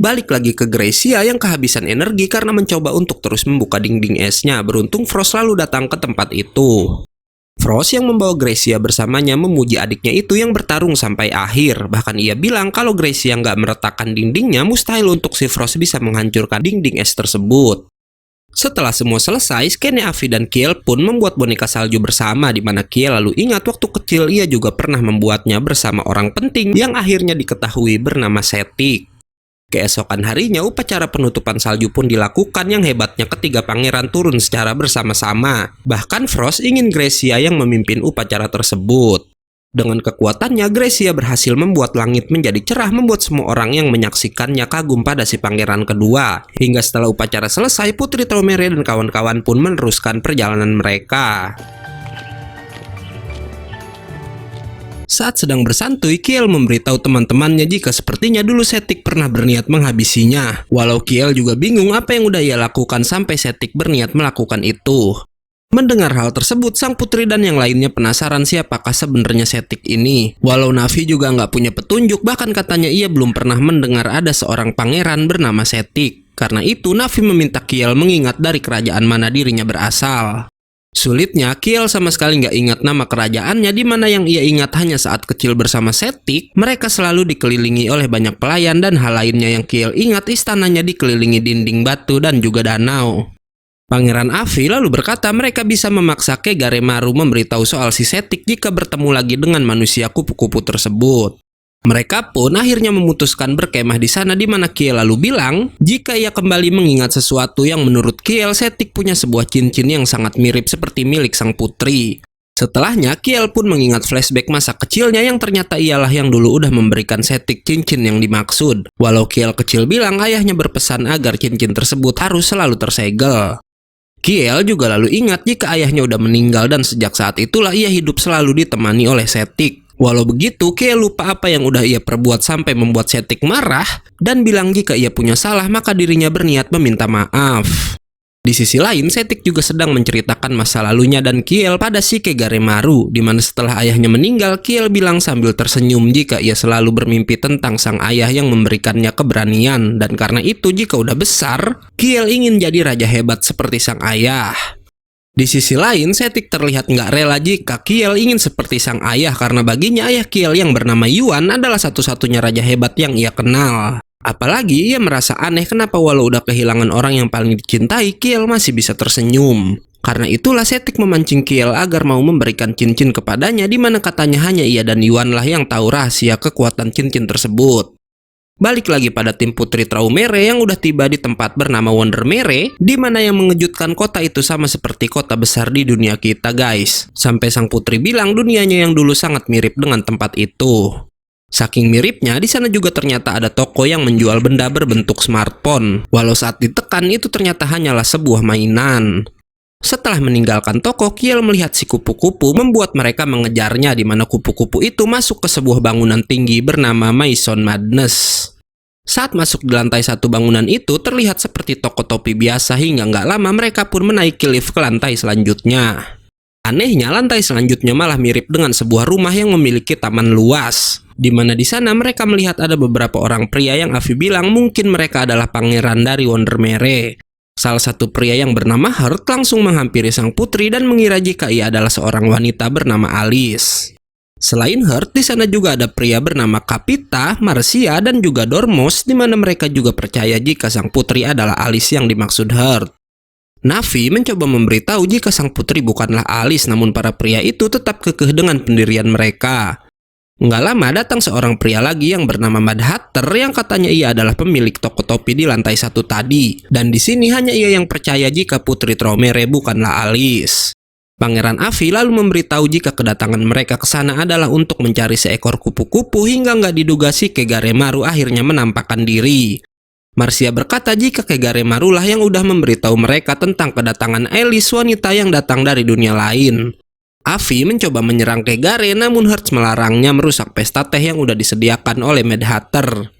Balik lagi ke Gracia yang kehabisan energi karena mencoba untuk terus membuka dinding esnya. Beruntung Frost lalu datang ke tempat itu. Frost yang membawa Gracia bersamanya memuji adiknya itu yang bertarung sampai akhir. Bahkan ia bilang kalau Gracia nggak meretakkan dindingnya, mustahil untuk si Frost bisa menghancurkan dinding es tersebut. Setelah semua selesai, Skene, Avi, dan Kiel pun membuat boneka salju bersama, di mana Kiel lalu ingat waktu kecil ia juga pernah membuatnya bersama orang penting yang akhirnya diketahui bernama Setik. Keesokan harinya, upacara penutupan salju pun dilakukan yang hebatnya ketiga pangeran turun secara bersama-sama. Bahkan Frost ingin Gracia yang memimpin upacara tersebut. Dengan kekuatannya, Gracia berhasil membuat langit menjadi cerah, membuat semua orang yang menyaksikannya kagum pada si pangeran kedua. Hingga setelah upacara selesai, Putri Traumere dan kawan-kawan pun meneruskan perjalanan mereka. Saat sedang bersantuy, Kiel memberitahu teman-temannya jika sepertinya dulu Setik pernah berniat menghabisinya. Walau Kiel juga bingung apa yang udah ia lakukan sampai Setik berniat melakukan itu. Mendengar hal tersebut, sang putri dan yang lainnya penasaran siapakah sebenarnya Setik ini. Walau Navi juga nggak punya petunjuk, bahkan katanya ia belum pernah mendengar ada seorang pangeran bernama Setik. Karena itu, Navi meminta Kiel mengingat dari kerajaan mana dirinya berasal. Sulitnya, Kiel sama sekali nggak ingat nama kerajaannya, di mana yang ia ingat hanya saat kecil bersama Setik, mereka selalu dikelilingi oleh banyak pelayan, dan hal lainnya yang Kiel ingat istananya dikelilingi dinding batu dan juga danau. Pangeran Avi lalu berkata mereka bisa memaksa Kegare Maru memberitahu soal si Setik jika bertemu lagi dengan manusia kupu-kupu tersebut. Mereka pun akhirnya memutuskan berkemah di sana, di mana Kiel lalu bilang jika ia kembali mengingat sesuatu yang menurut Kiel Setik punya sebuah cincin yang sangat mirip seperti milik sang putri. Setelahnya, Kiel pun mengingat flashback masa kecilnya yang ternyata ialah yang dulu udah memberikan Setik cincin yang dimaksud. Walau Kiel kecil bilang ayahnya berpesan agar cincin tersebut harus selalu tersegel. Kiel juga lalu ingat jika ayahnya udah meninggal dan sejak saat itulah ia hidup selalu ditemani oleh Setik. Walau begitu, Kiel lupa apa yang udah ia perbuat sampai membuat Setik marah dan bilang jika ia punya salah maka dirinya berniat meminta maaf. Di sisi lain, Setik juga sedang menceritakan masa lalunya dan Kiel pada si Kegaremaru, di mana setelah ayahnya meninggal, Kiel bilang sambil tersenyum jika ia selalu bermimpi tentang sang ayah yang memberikannya keberanian, dan karena itu jika udah besar, Kiel ingin jadi raja hebat seperti sang ayah. Di sisi lain, Setik terlihat nggak rela jika Kiel ingin seperti sang ayah karena baginya ayah Kiel yang bernama Yuan adalah satu-satunya raja hebat yang ia kenal. Apalagi ia merasa aneh kenapa walau udah kehilangan orang yang paling dicintai, Kiel masih bisa tersenyum. Karena itulah Setik memancing Kiel agar mau memberikan cincin kepadanya, di mana katanya hanya ia dan Yuan lah yang tahu rahasia kekuatan cincin tersebut. Balik lagi pada tim Putri Traumere yang udah tiba di tempat bernama Wondermere, di mana yang mengejutkan kota itu sama seperti kota besar di dunia kita guys. Sampai sang putri bilang dunianya yang dulu sangat mirip dengan tempat itu. Saking miripnya, di sana juga ternyata ada toko yang menjual benda berbentuk smartphone. Walau saat ditekan itu ternyata hanyalah sebuah mainan. Setelah meninggalkan toko, Kiel melihat si kupu-kupu membuat mereka mengejarnya, di mana kupu-kupu itu masuk ke sebuah bangunan tinggi bernama Maison Madness. Saat masuk di lantai satu bangunan itu, terlihat seperti toko topi biasa hingga nggak lama mereka pun menaiki lift ke lantai selanjutnya. Anehnya, lantai selanjutnya malah mirip dengan sebuah rumah yang memiliki taman luas. Di mana di sana mereka melihat ada beberapa orang pria yang Avi bilang mungkin mereka adalah pangeran dari Wondermere. Salah satu pria yang bernama Heart langsung menghampiri sang putri dan mengira jika ia adalah seorang wanita bernama Alice. Selain Heart, di sana juga ada pria bernama Kapita, Marcia, dan juga Dormos, di mana mereka juga percaya jika sang putri adalah Alice yang dimaksud Heart. Navi mencoba memberitahu jika sang putri bukanlah Alice, namun para pria itu tetap kekeh dengan pendirian mereka. Nggak lama datang seorang pria lagi yang bernama Mad Hatter yang katanya ia adalah pemilik toko topi di lantai satu tadi. Dan di sini hanya ia yang percaya jika Putri Traumere bukanlah Alice. Pangeran Avi lalu memberitahu jika kedatangan mereka ke sana adalah untuk mencari seekor kupu-kupu hingga nggak diduga si Kegaremaru akhirnya menampakkan diri. Marcia berkata jika Kegaremaru lah yang udah memberitahu mereka tentang kedatangan Alice, wanita yang datang dari dunia lain. Avi mencoba menyerang Kegare, namun Hertz melarangnya merusak pesta teh yang udah disediakan oleh Mad Hatter.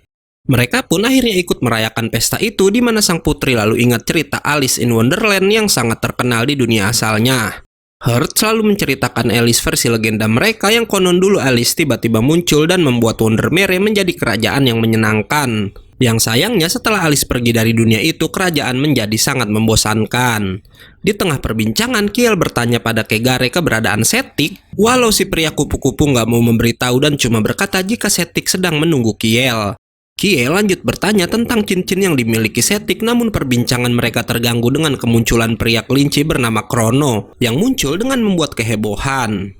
Mereka pun akhirnya ikut merayakan pesta itu, di mana sang putri lalu ingat cerita Alice in Wonderland yang sangat terkenal di dunia asalnya. Hertz selalu menceritakan Alice versi legenda mereka yang konon dulu Alice tiba-tiba muncul dan membuat Wondermere menjadi kerajaan yang menyenangkan. Yang sayangnya setelah Alice pergi dari dunia itu, kerajaan menjadi sangat membosankan. Di tengah perbincangan, Kiel bertanya pada Kegare keberadaan Setik, walau si pria kupu-kupu nggak mau memberitahu dan cuma berkata jika Setik sedang menunggu Kiel. Kiel lanjut bertanya tentang cincin yang dimiliki Setik, namun perbincangan mereka terganggu dengan kemunculan pria kelinci bernama Krono, yang muncul dengan membuat kehebohan.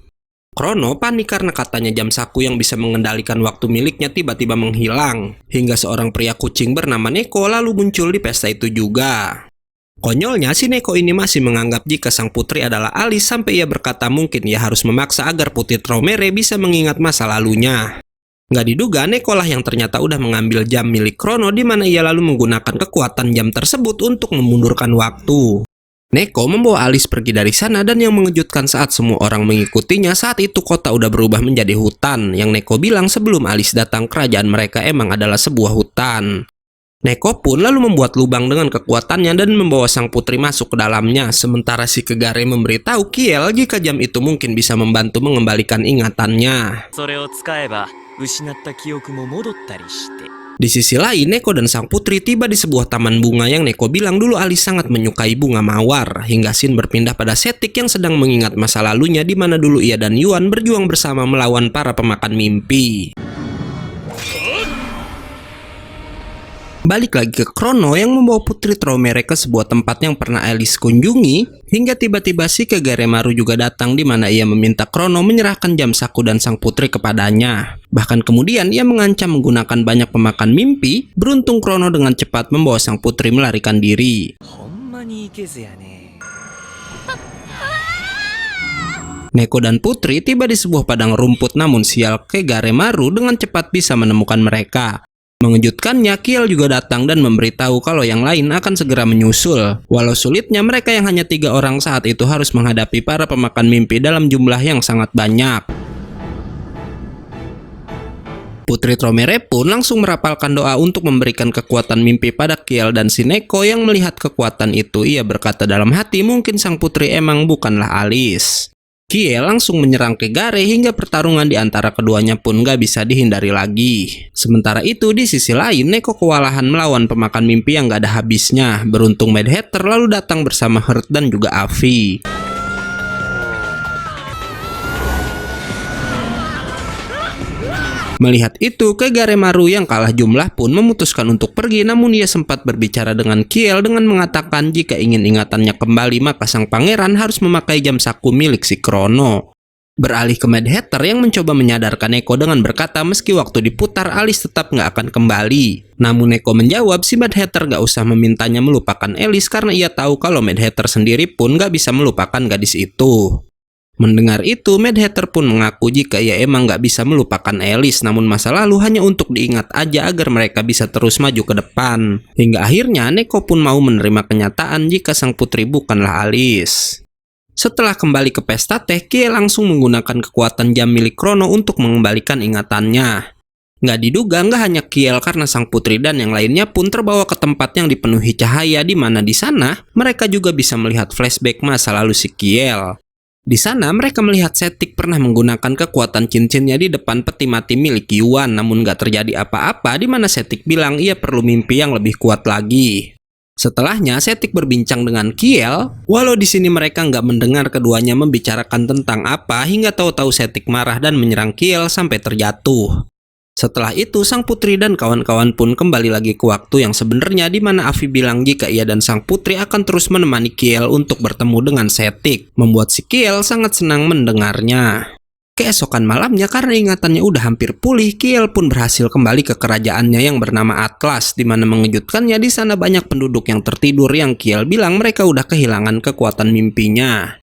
Krono panik karena katanya jam saku yang bisa mengendalikan waktu miliknya tiba-tiba menghilang. Hingga seorang pria kucing bernama Neko lalu muncul di pesta itu juga. Konyolnya si Neko ini masih menganggap jika sang putri adalah Alice sampai ia berkata mungkin ia harus memaksa agar Putri Traumere bisa mengingat masa lalunya. Nggak diduga Neko lah yang ternyata udah mengambil jam milik Krono, di mana ia lalu menggunakan kekuatan jam tersebut untuk memundurkan waktu. Neko membawa Alice pergi dari sana dan yang mengejutkan saat semua orang mengikutinya, saat itu kota udah berubah menjadi hutan. Yang Neko bilang sebelum Alice datang kerajaan mereka emang adalah sebuah hutan. Neko pun lalu membuat lubang dengan kekuatannya dan membawa sang putri masuk ke dalamnya. Sementara si Kegare memberitahu Kiel jika jam itu mungkin bisa membantu mengembalikan ingatannya. Di sisi lain, Neko dan sang putri tiba di sebuah taman bunga yang Neko bilang dulu Alice sangat menyukai bunga mawar. Hingga scene berpindah pada Setik yang sedang mengingat masa lalunya, di mana dulu ia dan Yuan berjuang bersama melawan para pemakan mimpi. Balik lagi ke Krono yang membawa Putri Traumere ke sebuah tempat yang pernah Alice kunjungi, hingga tiba-tiba si Kegaremaru juga datang, di mana ia meminta Krono menyerahkan jam saku dan sang putri kepadanya. Bahkan kemudian ia mengancam menggunakan banyak pemakan mimpi. Beruntung Krono dengan cepat membawa sang putri melarikan diri. Neko dan Putri tiba di sebuah padang rumput, namun sial Kegaremaru dengan cepat bisa menemukan mereka. Mengejutkannya, Kiel juga datang dan memberitahu kalau yang lain akan segera menyusul. Walau sulitnya, mereka yang hanya 3 orang saat itu harus menghadapi para pemakan mimpi dalam jumlah yang sangat banyak. Putri Tromere pun langsung merapalkan doa untuk memberikan kekuatan mimpi pada Kiel dan si Neko. Yang melihat kekuatan itu, ia berkata dalam hati mungkin sang putri emang bukanlah alis. Kiel langsung menyerang Kegare hingga pertarungan di antara keduanya pun gak bisa dihindari lagi. Sementara itu di sisi lain, Neko kewalahan melawan pemakan mimpi yang gak ada habisnya. Beruntung Mad Hatter lalu datang bersama Heart dan juga Avi. Melihat itu, Kegaremaru yang kalah jumlah pun memutuskan untuk pergi, namun ia sempat berbicara dengan Kiel dengan mengatakan jika ingin ingatannya kembali maka sang pangeran harus memakai jam saku milik si Krono. Beralih ke Mad Hatter yang mencoba menyadarkan Neko dengan berkata meski waktu diputar Alice tetap nggak akan kembali. Namun Neko menjawab si Mad Hatter gak usah memintanya melupakan Alice karena ia tahu kalau Mad Hatter sendiri pun gak bisa melupakan gadis itu. Mendengar itu, Mad Hatter pun mengaku jika ia emang gak bisa melupakan Alice, namun masa lalu hanya untuk diingat aja agar mereka bisa terus maju ke depan. Hingga akhirnya Neko pun mau menerima kenyataan jika sang putri bukanlah Alice. Setelah kembali ke pesta teh, Kiel langsung menggunakan kekuatan jam milik Krono untuk mengembalikan ingatannya. Nggak diduga nggak hanya Kiel karena sang putri dan yang lainnya pun terbawa ke tempat yang dipenuhi cahaya, di mana di sana mereka juga bisa melihat flashback masa lalu si Kiel. Di sana mereka melihat Setik pernah menggunakan kekuatan cincinnya di depan peti mati milik Yuan, namun gak terjadi apa-apa, di mana Setik bilang ia perlu mimpi yang lebih kuat lagi. Setelahnya Setik berbincang dengan Kiel, walau di sini mereka nggak mendengar keduanya membicarakan tentang apa hingga tahu-tahu Setik marah dan menyerang Kiel sampai terjatuh. Setelah itu sang putri dan kawan-kawan pun kembali lagi ke waktu yang sebenarnya, di mana Avi bilang jika ia dan sang putri akan terus menemani Kiel untuk bertemu dengan Setik, membuat si Kiel sangat senang mendengarnya. Keesokan malamnya karena ingatannya udah hampir pulih, Kiel pun berhasil kembali ke kerajaannya yang bernama Atlas, di mana mengejutkannya di sana banyak penduduk yang tertidur yang Kiel bilang mereka udah kehilangan kekuatan mimpinya.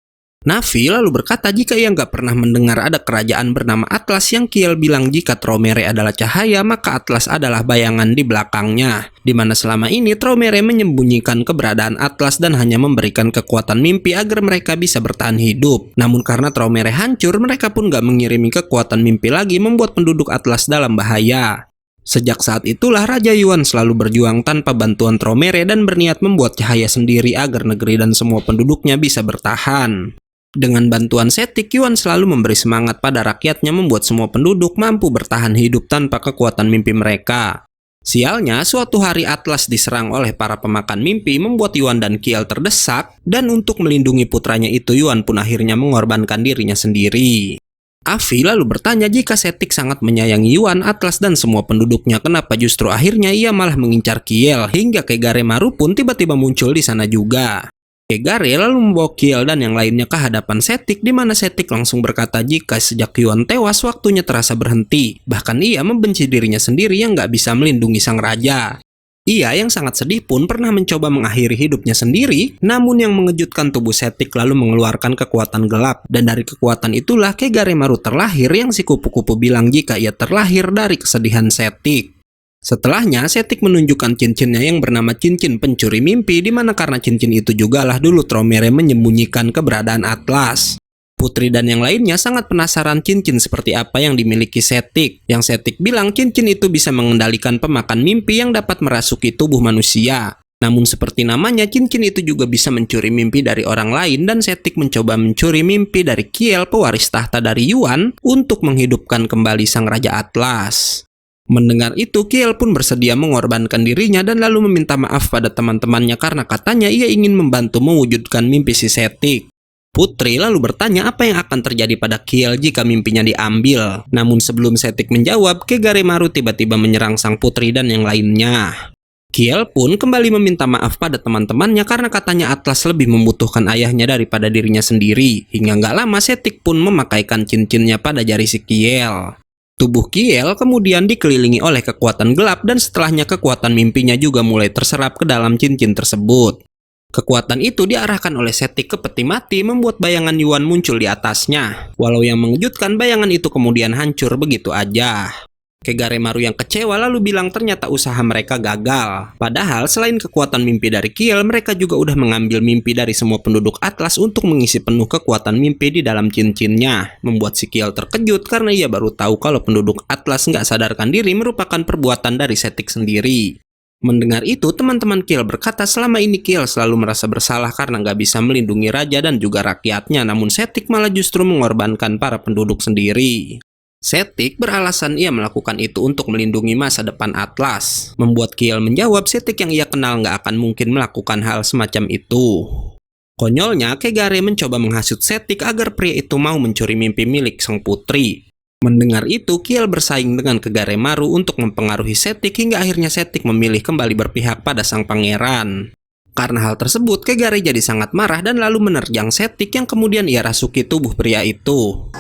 Navi lalu berkata jika ia nggak pernah mendengar ada kerajaan bernama Atlas, yang Kiel bilang jika Tromere adalah cahaya maka Atlas adalah bayangan di belakangnya, di mana selama ini Tromere menyembunyikan keberadaan Atlas dan hanya memberikan kekuatan mimpi agar mereka bisa bertahan hidup. Namun karena Tromere hancur, mereka pun nggak mengirimi kekuatan mimpi lagi, membuat penduduk Atlas dalam bahaya. Sejak saat itulah Raja Yuan selalu berjuang tanpa bantuan Tromere dan berniat membuat cahaya sendiri agar negeri dan semua penduduknya bisa bertahan. Dengan bantuan Setik, Yuan selalu memberi semangat pada rakyatnya membuat semua penduduk mampu bertahan hidup tanpa kekuatan mimpi mereka. Sialnya, suatu hari Atlas diserang oleh para pemakan mimpi membuat Yuan dan Kiel terdesak, dan untuk melindungi putranya itu Yuan pun akhirnya mengorbankan dirinya sendiri. Avi lalu bertanya jika Setik sangat menyayangi Yuan, Atlas dan semua penduduknya, kenapa justru akhirnya ia malah mengincar Kiel hingga Kegaremaru pun tiba-tiba muncul di sana juga. Kegare lalu membawa Kiel dan yang lainnya ke hadapan Setik, di mana Setik langsung berkata jika sejak Yuan tewas waktunya terasa berhenti. Bahkan ia membenci dirinya sendiri yang gak bisa melindungi sang raja. Ia yang sangat sedih pun pernah mencoba mengakhiri hidupnya sendiri, namun yang mengejutkan tubuh Setik lalu mengeluarkan kekuatan gelap, dan dari kekuatan itulah Kegaremaru terlahir yang si kupu-kupu bilang jika ia terlahir dari kesedihan Setik. Setelahnya, Setik menunjukkan cincinnya yang bernama cincin pencuri mimpi, di mana karena cincin itu jugalah dulu Tromere menyembunyikan keberadaan Atlas. Putri dan yang lainnya sangat penasaran cincin seperti apa yang dimiliki Setik. Yang Setik bilang cincin itu bisa mengendalikan pemakan mimpi yang dapat merasuki tubuh manusia. Namun seperti namanya, cincin itu juga bisa mencuri mimpi dari orang lain, dan Setik mencoba mencuri mimpi dari Kiel, pewaris tahta dari Yuan, untuk menghidupkan kembali sang Raja Atlas. Mendengar itu, Kiel pun bersedia mengorbankan dirinya dan lalu meminta maaf pada teman-temannya karena katanya ia ingin membantu mewujudkan mimpi si Setik. Putri lalu bertanya apa yang akan terjadi pada Kiel jika mimpinya diambil. Namun sebelum Setik menjawab, Kegaremaru tiba-tiba menyerang sang putri dan yang lainnya. Kiel pun kembali meminta maaf pada teman-temannya karena katanya Atlas lebih membutuhkan ayahnya daripada dirinya sendiri. Hingga nggak lama Setik pun memakaikan cincinnya pada jari si Kiel. Tubuh Kiel kemudian dikelilingi oleh kekuatan gelap dan setelahnya kekuatan mimpinya juga mulai terserap ke dalam cincin tersebut. Kekuatan itu diarahkan oleh Setik ke peti mati membuat bayangan Yuan muncul di atasnya. Walau yang mengejutkan, bayangan itu kemudian hancur begitu aja. Kegaremaru yang kecewa lalu bilang ternyata usaha mereka gagal. Padahal selain kekuatan mimpi dari Kiel, mereka juga udah mengambil mimpi dari semua penduduk Atlas untuk mengisi penuh kekuatan mimpi di dalam cincinnya. Membuat si Kiel terkejut karena ia baru tahu kalau penduduk Atlas nggak sadarkan diri merupakan perbuatan dari Setik sendiri. Mendengar itu, teman-teman Kiel berkata selama ini Kiel selalu merasa bersalah karena nggak bisa melindungi raja dan juga rakyatnya, namun Setik malah justru mengorbankan para penduduk sendiri. Setik beralasan ia melakukan itu untuk melindungi masa depan Atlas. Membuat Kiel menjawab Setik yang ia kenal nggak akan mungkin melakukan hal semacam itu. Konyolnya, Kegare mencoba menghasut Setik agar pria itu mau mencuri mimpi milik sang putri. Mendengar itu, Kiel bersaing dengan Kegaremaru untuk mempengaruhi Setik hingga akhirnya Setik memilih kembali berpihak pada sang pangeran. Karena hal tersebut, Kegare jadi sangat marah dan lalu menerjang Setik yang kemudian ia rasuki tubuh pria itu.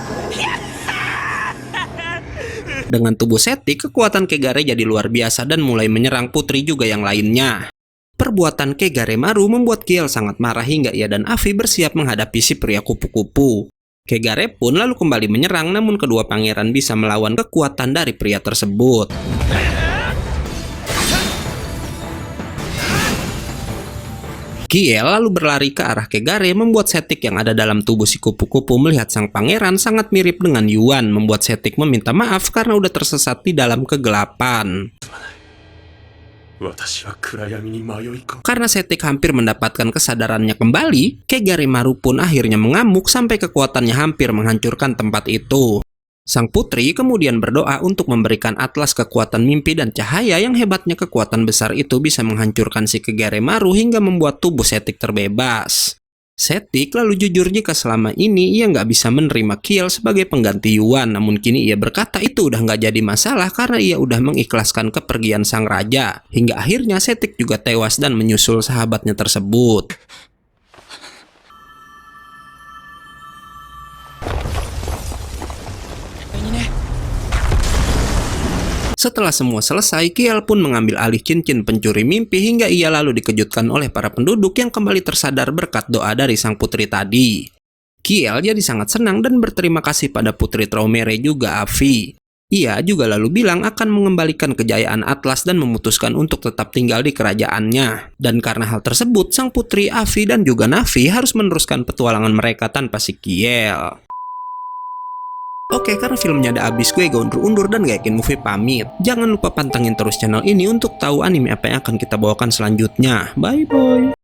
Dengan tubuh Setik, kekuatan Kegare jadi luar biasa dan mulai menyerang putri juga yang lainnya. Perbuatan Kegaremaru membuat Kiel sangat marah hingga ia dan Afi bersiap menghadapi si pria kupu-kupu. Kegare pun lalu kembali menyerang, namun kedua pangeran bisa melawan kekuatan dari pria tersebut. Kiel lalu berlari ke arah Kegare, membuat Setik yang ada dalam tubuh si kupu-kupu melihat sang pangeran sangat mirip dengan Yuan, membuat Setik meminta maaf karena udah tersesat di dalam kegelapan. Karena Setik hampir mendapatkan kesadarannya kembali, Kegaremaru pun akhirnya mengamuk sampai kekuatannya hampir menghancurkan tempat itu. Sang putri kemudian berdoa untuk memberikan Atlas kekuatan mimpi dan cahaya yang hebatnya kekuatan besar itu bisa menghancurkan si Kegaremaru hingga membuat tubuh Setik terbebas. Setik lalu jujur jika selama ini ia nggak bisa menerima Kiel sebagai pengganti Yuan, namun kini ia berkata itu udah nggak jadi masalah karena ia udah mengikhlaskan kepergian sang raja. Hingga akhirnya Setik juga tewas dan menyusul sahabatnya tersebut. Setelah semua selesai, Kiel pun mengambil alih cincin pencuri mimpi hingga ia lalu dikejutkan oleh para penduduk yang kembali tersadar berkat doa dari sang putri tadi. Kiel jadi sangat senang dan berterima kasih pada putri Traumere juga Afi. Ia juga lalu bilang akan mengembalikan kejayaan Atlas dan memutuskan untuk tetap tinggal di kerajaannya. Dan karena hal tersebut, sang putri Afi dan juga Navi harus meneruskan petualangan mereka tanpa si Kiel. Oke, karena filmnya ada habis, gue gak undur-undur dan gak yakin movie pamit. Jangan lupa pantengin terus channel ini untuk tahu anime apa yang akan kita bawakan selanjutnya. Bye-bye.